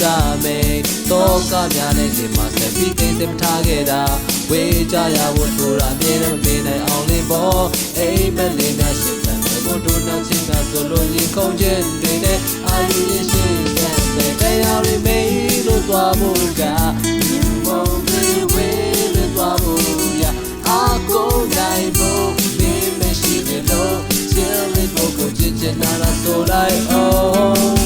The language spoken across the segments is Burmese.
ကြမယ်တော့ကများနဲ့ဒီမှာဆက်ပြီးကိန်းစမထားခဲ့တာဝေးကြရဖို့ဆိုတာအမြဲတမ်းမမေ့နိုင်အောင်လေးပေါ့အိမ်မက်လေးများရှင်းတယ်ဘုဒ္ဓနောက်ချင်းကဆိုလို့ရင်ခုံးခြင်းတွေနဲ့အာရုံရရှိတဲ့တရားတွေမေးလို့သွားဖို့ကဒီမုံတွေဝေးလို့သွားဖို့ရအာကုန်နိုင်ဖို့မင်းမရှိတဲ့လို့ချစ်လေးဖို့ကိုချစ်ချင်တာဆိုလိုက်အောင်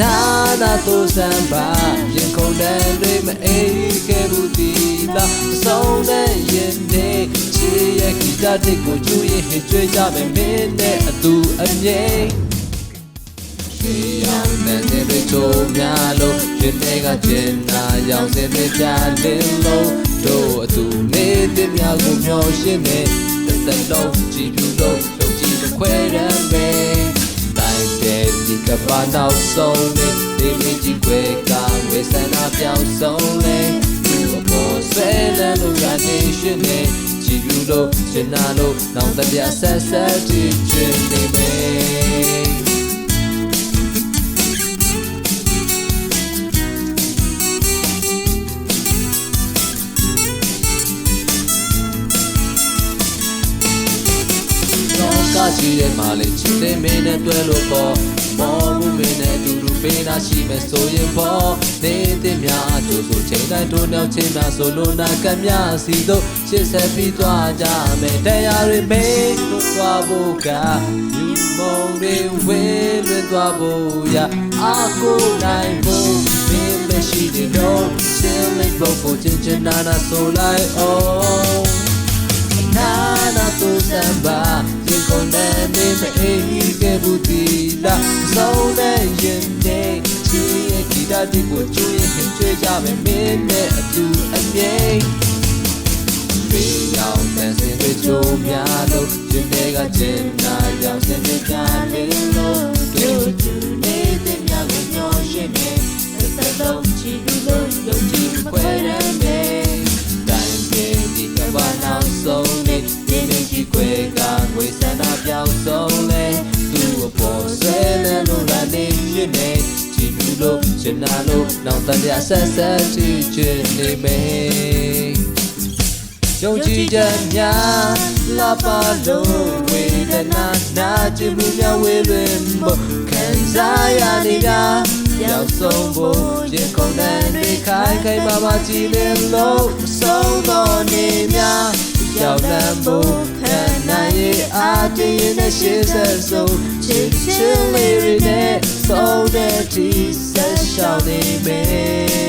နာနာတို့စံပါရင်ခုန်တဲ့တွေမအေးခဲ့ဘူးဒီလားဆုံးတဲ့ရင်တွေချီရဲ့ဂီတတစ်ကိုကျူရင်ဟစ်ကြွေးကြမယ်မင်းနဲ့အတူအမြဲရွှေရောင်တဲ့တွေချိုးများလို့ရင်တွေကကျင်နာရောင်စင်တွေကြလင်းလို့တို့အတူနေတဲ့များကိုမျောရှင်းနေတဲ့လုံးကြည့်ပြလို့ယုံကြည်ခွဲရမယ်ဒီကဘာနောက်ဆုံးလေးဒီမကြီးခွဲကဝေဆန္ဒပြောင်းဆုံးလေးသူ့အပေါ်ဆွဲလန်းလို့ရနေရှင်နေကြည်ပြလို့ရှင်းနာလို့နောင်တပြဆက်ဆက်ကြည့်ချင်နေမယ်ကကြည့်တဲ့မာလေးချစ်တဲ့မင်းနဲ့တွေ့လို့ပေါ့မော်မှုမင်းနဲ့အတူတူပေးတာရှိမယ်ဆိုရင်ပေါ့နေတဲ့များအကျိုးဆိုချိန်တိုင်းတို့နောက်ချင်းများဆိုလို့နာကမြစီတို့ချစ်ဆက်ပြီးသွားကြမယ်တရားတွေမေးလို့သွားဖို့ကယူမုံတွေဝေးလွင်သွားဖို့ရအာကိုနိုင်ဖို့မင်းမရှိတဲ့တော့ရှင်းလိုက်ဖို့ကိုချင်ချင်နာနာဆိုလိုက်အောင်နာနာတို့စံပါရင်ကုန်တဲ့နေမအေးခဲ့ဘူးဒီလားဆုံးတဲ့ရင်တွေချီရဲ့ဂီတတစ်ကိုကျူးရင်ချွေးကြမယ်မင်းနဲ့အတူအမြဲပြေရောက်တဲ့စင်တွေချိုးများလို့ရင်တွေကကျင်နာရောင်စင်တွေကြလင်းလို့တို့တူနေတဲ့များကိုမျောရှင်းနေတဲ့လုံးချီလို့ယုံကြည်ခွဲရမယ်တိုင်းပြေဒီကဘာနောက်ဆုံးလေးဒီမကြီးခွဲကဝေဆန္ဒပြောင်းဆုံးလေသူ့အပေါ်ဆွဲလန်းလို့လာနေရှင်နေကြည်ပြလို့ရှင်နာလို့နောက်တပြဆက်ဆက်ကြည့်ချင်နေမယ်ယုံကြည်ချက်များလာပါလို့ဝေဒနာနာချင်မှုများဝေလွင်ဖို့ခံစားရနေကြရောက်ဆုံးဖို့ရင်ခုန်တဲ့တွေခိုင်ခိုင်မာမာကြည်လင်လို့ဆုံးတော်နေများရောက်လမ်းဖို့ခံနိုင်ရဲ့အားတည်နဲ့ရှေ့ဆက်ဆုံးချစ်ချင်းလေးတွေနဲ့ဆုံးတဲ့ဒီဆက်ရှောင်းနေမယ်